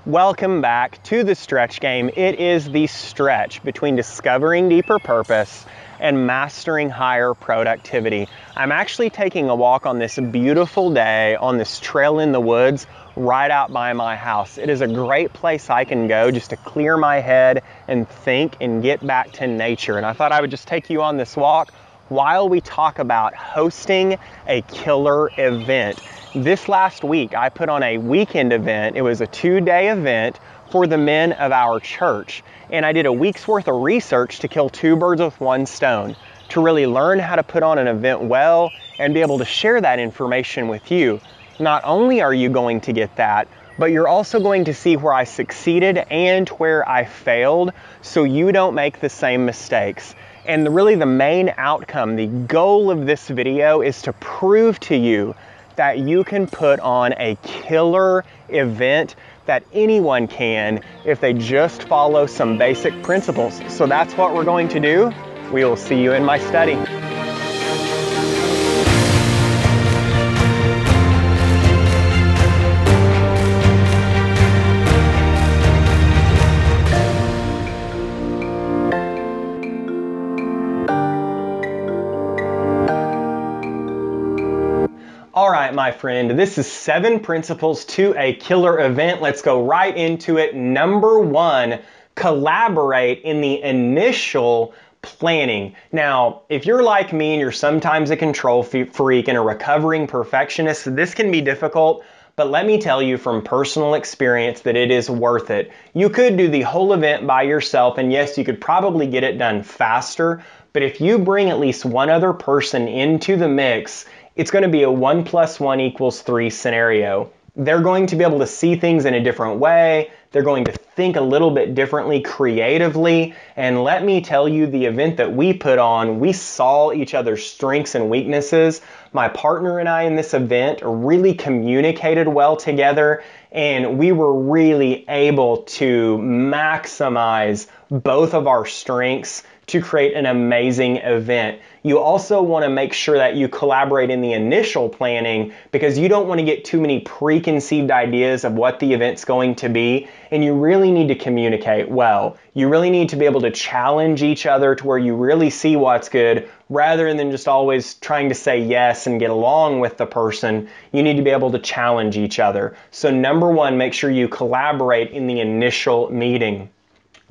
Welcome back to the stretch game. It is the stretch between discovering deeper purpose and mastering higher productivity. I'm actually taking a walk on this beautiful day on this trail in the woods right out by my house. It is a great place I can go just to clear my head and think and get back to nature. And I thought I would just take you on this walk while we talk about hosting a killer event. This last week, I put on a weekend event. It was a 2-day event for the men of our church. And I did a week's worth of research to kill 2 birds with 1 stone, to really learn how to put on an event well and be able to share that information with you. Not only are you going to get that, but you're also going to see where I succeeded and where I failed, so you don't make the same mistakes. And really the main outcome, the goal of this video is to prove to you that you can put on a killer event that anyone can if they just follow some basic principles. So that's what we're going to do. We will see you in my study. All right, my friend, this is 7 principles to a killer event. Let's go right into it. Number 1, collaborate in the initial planning. Now, if you're like me and you're sometimes a control freak and a recovering perfectionist, this can be difficult. But let me tell you from personal experience that it is worth it. You could do the whole event by yourself, and yes, you could probably get it done faster. But if you bring at least one other person into the mix, it's going to be a 1 + 1 = 3 scenario. They're going to be able to see things in a different way. They're going to think a little bit differently creatively. And let me tell you, the event that we put on, we saw each other's strengths and weaknesses. My partner and I in this event really communicated well together, and we were really able to maximize both of our strengths to create an amazing event. You also want to make sure that you collaborate in the initial planning, because you don't want to get too many preconceived ideas of what the event's going to be, and you really need to communicate well. You really need to be able to challenge each other to where you really see what's good, rather than just always trying to say yes and get along with the person. You need to be able to challenge each other. So number 1, make sure you collaborate in the initial meeting.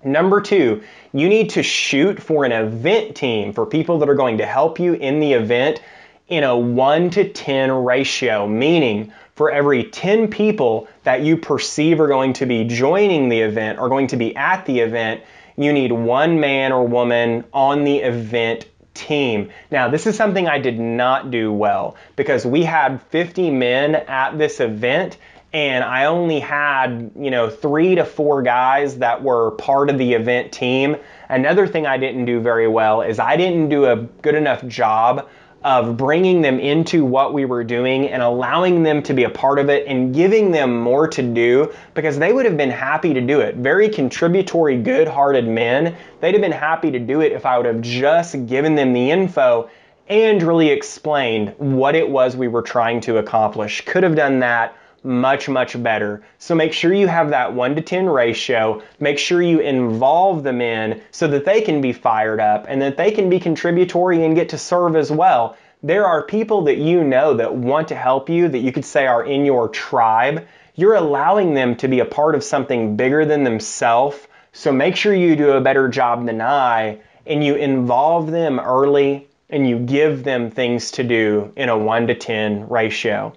Number 2, you need to shoot for an event team, for people that are going to help you in the event in a 1-to-10 ratio, meaning for every 10 people that you perceive are going to be joining the event or going to be at the event, you need 1 man or woman on the event team. Now, this is something I did not do well, because we had 50 men at this event, and I only had, 3 to 4 guys that were part of the event team. Another thing I didn't do very well is I didn't do a good enough job of bringing them into what we were doing and allowing them to be a part of it and giving them more to do, because they would have been happy to do it. Very contributory, good-hearted men. They'd have been happy to do it if I would have just given them the info and really explained what it was we were trying to accomplish. Could have done that much, much better. So make sure you have that 1-to-10 ratio. Make sure you involve them in so that they can be fired up and that they can be contributory and get to serve as well. There are people that you know that want to help you, that you could say are in your tribe. You're allowing them to be a part of something bigger than themselves. So make sure you do a better job than I, and you involve them early and you give them things to do in a 1-to-10 ratio.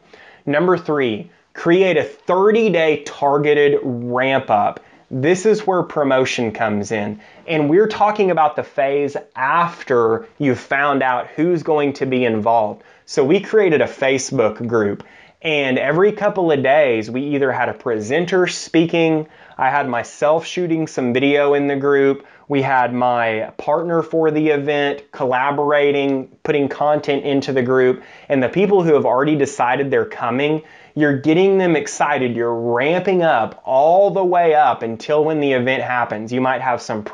Number 3, create a 30-day targeted ramp up. This is where promotion comes in. And we're talking about the phase after you've found out who's going to be involved. So we created a Facebook group, and every couple of days we either had a presenter speaking, I had myself shooting some video in the group, we had my partner for the event collaborating, putting content into the group, and the people who have already decided they're coming, you're getting them excited. You're ramping up all the way up until when the event happens. You might have some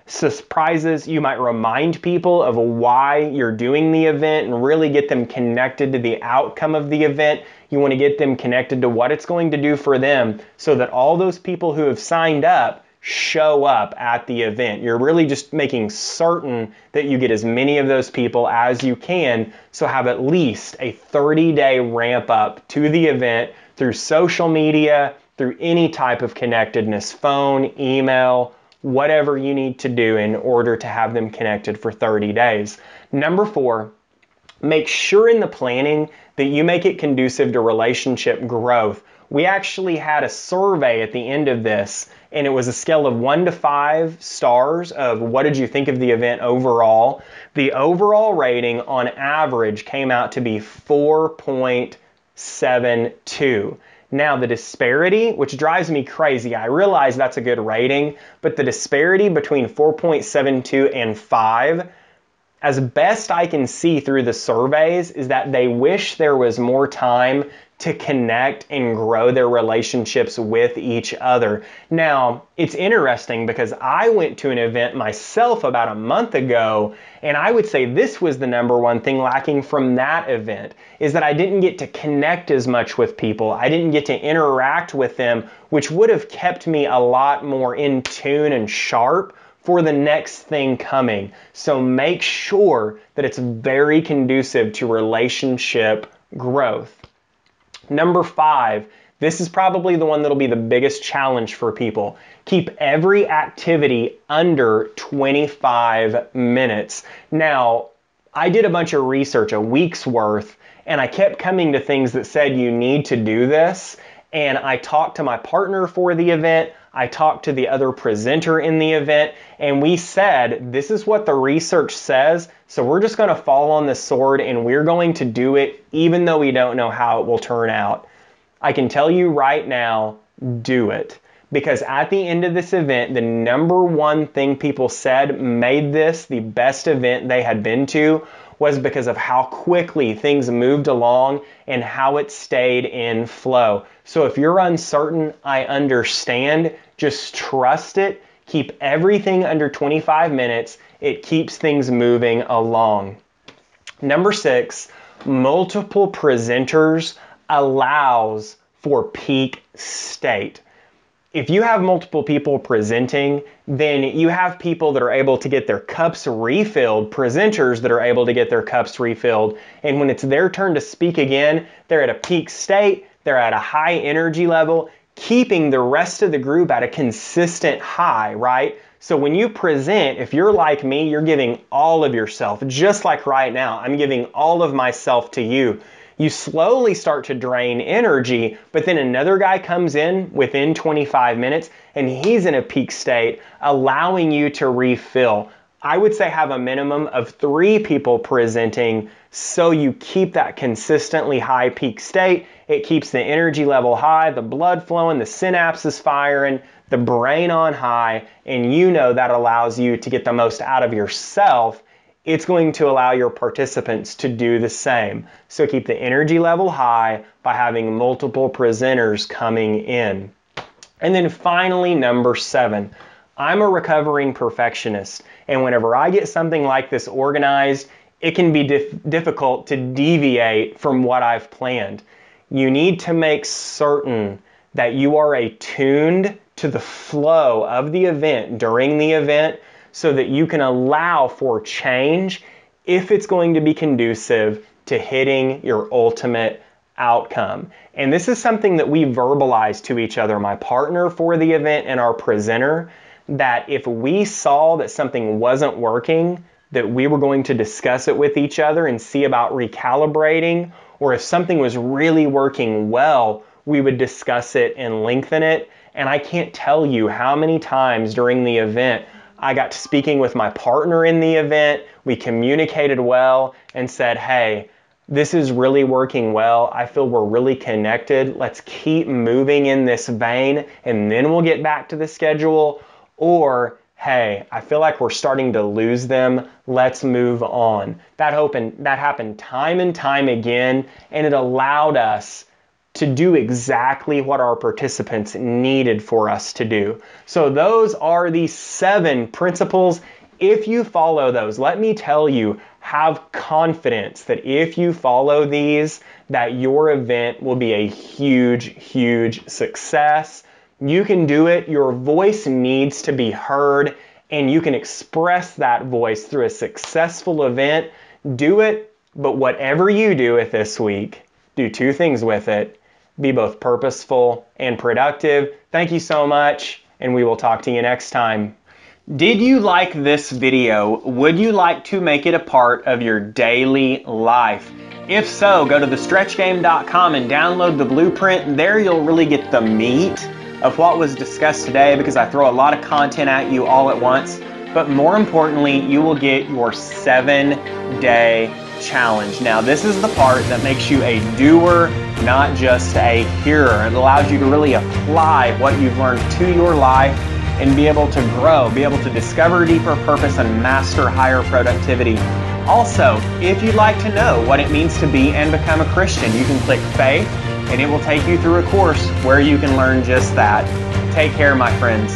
surprises. You might remind people of why you're doing the event and really get them connected to the outcome of the event. You want to get them connected to what it's going to do for them so that all those people who have signed up show up at the event. You're really just making certain that you get as many of those people as you can, so have at least a 30-day ramp up to the event through social media, through any type of connectedness, phone, email, whatever you need to do in order to have them connected for 30 days. Number 4, make sure in the planning that you make it conducive to relationship growth. We actually had a survey at the end of this, and it was a scale of 1 to 5 stars of what did you think of the event overall. The overall rating on average came out to be 4.72. Now the disparity, which drives me crazy, I realize that's a good rating, but the disparity between 4.72 and 5, as best I can see through the surveys, is that they wish there was more time to connect and grow their relationships with each other. Now, it's interesting because I went to an event myself about a month ago, and I would say this was the number one thing lacking from that event, is that I didn't get to connect as much with people. I didn't get to interact with them, which would have kept me a lot more in tune and sharp for the next thing coming. So make sure that it's very conducive to relationship growth. Number 5, this is probably the one that'll be the biggest challenge for people. Keep every activity under 25 minutes. Now, I did a bunch of research, a week's worth, and I kept coming to things that said you need to do this. And I talked to my partner for the event, I talked to the other presenter in the event, and we said, this is what the research says, so we're just going to fall on the sword and we're going to do it even though we don't know how it will turn out. I can tell you right now, do it. Because at the end of this event, the number one thing people said made this the best event they had been to was because of how quickly things moved along and how it stayed in flow. So if you're uncertain, I understand. Just trust it. Keep everything under 25 minutes. It keeps things moving along. Number 6, multiple presenters allows for peak state. If you have multiple people presenting, then you have people that are able to get their cups refilled, presenters that are able to get their cups refilled. And when it's their turn to speak again, they're at a peak state, they're at a high energy level, keeping the rest of the group at a consistent high, right? So when you present, if you're like me, you're giving all of yourself, just like right now, I'm giving all of myself to you. You slowly start to drain energy, but then another guy comes in within 25 minutes and he's in a peak state, allowing you to refill. I would say have a minimum of 3 people presenting so you keep that consistently high peak state. It keeps the energy level high, the blood flowing, the synapses firing, the brain on high, and you know that allows you to get the most out of yourself. It's going to allow your participants to do the same. So keep the energy level high by having multiple presenters coming in. And then finally, number 7, I'm a recovering perfectionist. And whenever I get something like this organized, it can be difficult to deviate from what I've planned. You need to make certain that you are attuned to the flow of the event during the event, so that you can allow for change if it's going to be conducive to hitting your ultimate outcome. And this is something that we verbalize to each other, my partner for the event and our presenter, that if we saw that something wasn't working, that we were going to discuss it with each other and see about recalibrating, or if something was really working well, we would discuss it and lengthen it. And I can't tell you how many times during the event I got to speaking with my partner in the event, we communicated well and said, hey, this is really working well. I feel we're really connected. Let's keep moving in this vein and then we'll get back to the schedule. Or, hey, I feel like we're starting to lose them. Let's move on. That happened time and time again, and it allowed us to do exactly what our participants needed for us to do. So those are the 7 principles. If you follow those, let me tell you have confidence that if you follow these, that your event will be a huge, huge success. You can do it. Your voice needs to be heard, and you can express that voice through a successful event. Do it, but whatever you do with this week, do two things with it. Be both purposeful and productive. Thank you so much, and we will talk to you next time. Did you like this video? Would you like to make it a part of your daily life? If so, go to thestretchgame.com and download the blueprint. There you'll really get the meat of what was discussed today, because I throw a lot of content at you all at once. But more importantly, you will get your 7-day challenge. Now, this is the part that makes you a doer, not just a hearer. It allows you to really apply what you've learned to your life and be able to grow, be able to discover deeper purpose and master higher productivity. Also, if you'd like to know what it means to be and become a Christian, you can click Faith, and it will take you through a course where you can learn just that. Take care, my friends.